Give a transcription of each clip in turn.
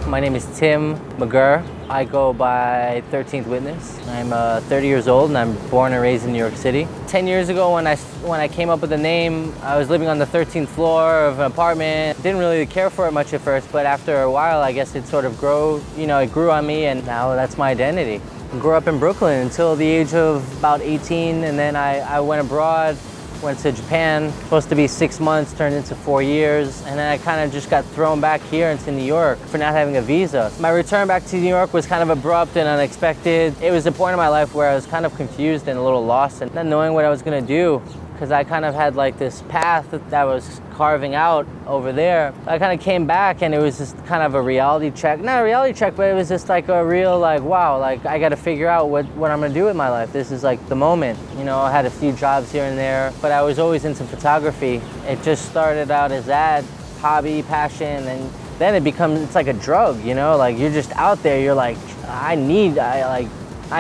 My name is Tim McGurr. I go by 13th Witness. I'm 30 years old and I'm born and raised in New York City. 10 years ago when I came up with the name, I was living on the 13th floor of an apartment. Didn't really care for it much at first, but after a while, I guess it sort of it grew on me, and now that's my identity. I grew up in Brooklyn until the age of about 18, and then I went abroad. Went to Japan, supposed to be 6 months, turned into 4 years, and then I kind of just got thrown back here into New York for not having a visa. My return back to New York was kind of abrupt and unexpected. It was a point in my life where I was kind of confused and a little lost and not knowing what I was gonna do, because I kind of had like this path that I was carving out over there. I kind of came back and it was just kind of a reality check. Not a reality check, but it was just like a real wow, like I got to figure out what I'm gonna do with my life. This is like the moment. You know, I had a few jobs here and there, but I was always into photography. It just started out as that hobby, passion, and then it's like a drug, you know? Like you're just out there, you're like, I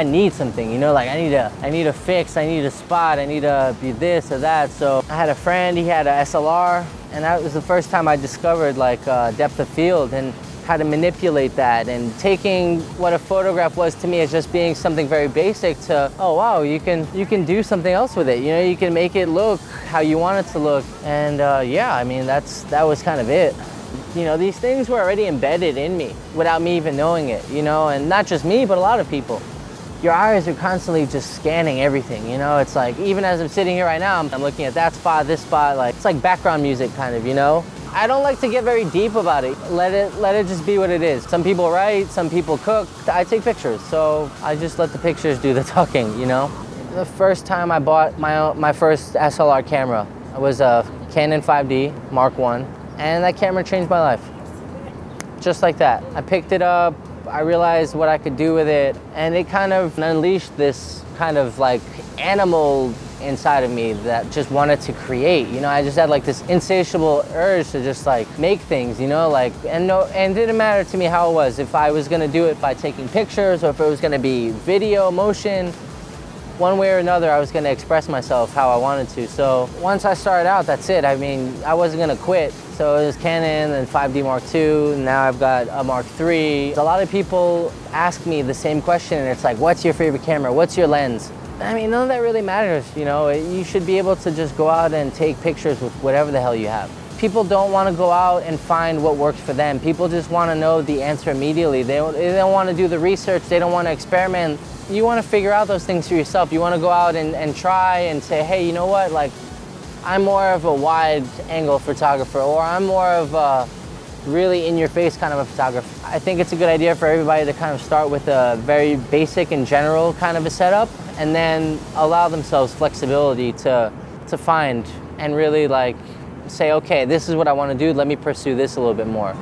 need something, you know, like I need a fix, I need a spot, I need to be this or that. So I had a friend, he had a SLR, and that was the first time I discovered like depth of field and how to manipulate that, and taking what a photograph was to me as just being something very basic to, oh wow, you can do something else with it. You know, you can make it look how you want it to look. And yeah, I mean, that was kind of it. You know, these things were already embedded in me without me even knowing it, you know, and not just me, but a lot of people. Your eyes are constantly just scanning everything, you know? It's like, even as I'm sitting here right now, I'm looking at that spot, this spot, like, it's like background music kind of, you know? I don't like to get very deep about it. Let it just be what it is. Some people write, some people cook. I take pictures, so I just let the pictures do the talking, you know? The first time I bought my first SLR camera, it was a Canon 5D Mark I, and that camera changed my life. Just like that. I picked it up, I realized what I could do with it, and it kind of unleashed this kind of like animal inside of me that just wanted to create. You know, I just had like this insatiable urge to just like make things, you know, like, and it didn't matter to me how it was, if I was gonna do it by taking pictures or if it was gonna be video, motion. One way or another, I was gonna express myself how I wanted to. So once I started out, that's it. I mean, I wasn't gonna quit. So it was Canon and 5D Mark II, and now I've got a Mark III. A lot of people ask me the same question, and it's like, what's your favorite camera? What's your lens? I mean, none of that really matters, you know? You should be able to just go out and take pictures with whatever the hell you have. People don't want to go out and find what works for them. People just want to know the answer immediately. They don't want to do the research. They don't want to experiment. You want to figure out those things for yourself. You want to go out and try and say, hey, you know what? Like, I'm more of a wide angle photographer, or I'm more of a really in your face kind of a photographer. I think it's a good idea for everybody to kind of start with a very basic and general kind of a setup, and then allow themselves flexibility to find and really like say, okay, this is what I want to do, let me pursue this a little bit more.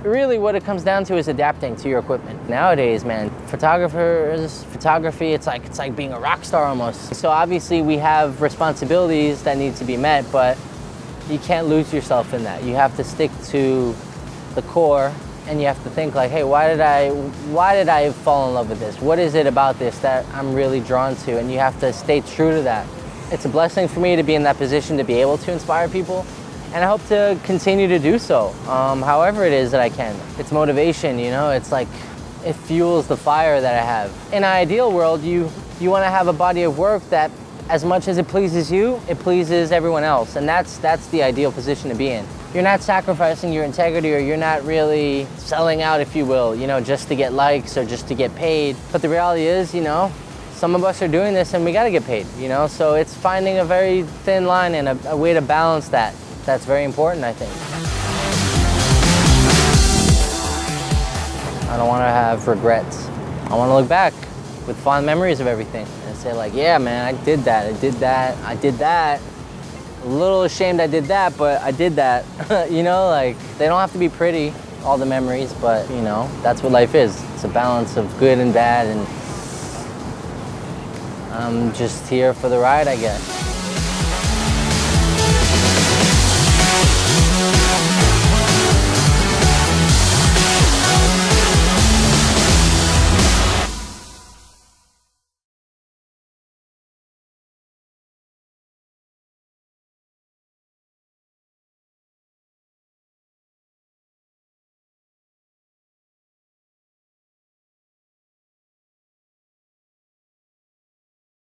Really what it comes down to is adapting to your equipment. Nowadays, man, photography, it's like being a rock star almost. So obviously we have responsibilities that need to be met, but you can't lose yourself in that. You have to stick to the core, and you have to think like, hey, why did I fall in love with this? What is it about this that I'm really drawn to? And you have to stay true to that. It's a blessing for me to be in that position to be able to inspire people. And I hope to continue to do so, however it is that I can. It's motivation, you know, it's like, it fuels the fire that I have. In an ideal world, you want to have a body of work that, as much as it pleases you, it pleases everyone else. And that's the ideal position to be in. You're not sacrificing your integrity, or you're not really selling out, if you will, you know, just to get likes or just to get paid. But the reality is, you know, some of us are doing this and we got to get paid, you know? So it's finding a very thin line and a way to balance that. That's very important, I think. I don't want to have regrets. I want to look back with fond memories of everything and say like, yeah, man, I did that. A little ashamed I did that, but I did that. You know, like, they don't have to be pretty, all the memories, but, you know, that's what life is. It's a balance of good and bad, and I'm just here for the ride, I guess.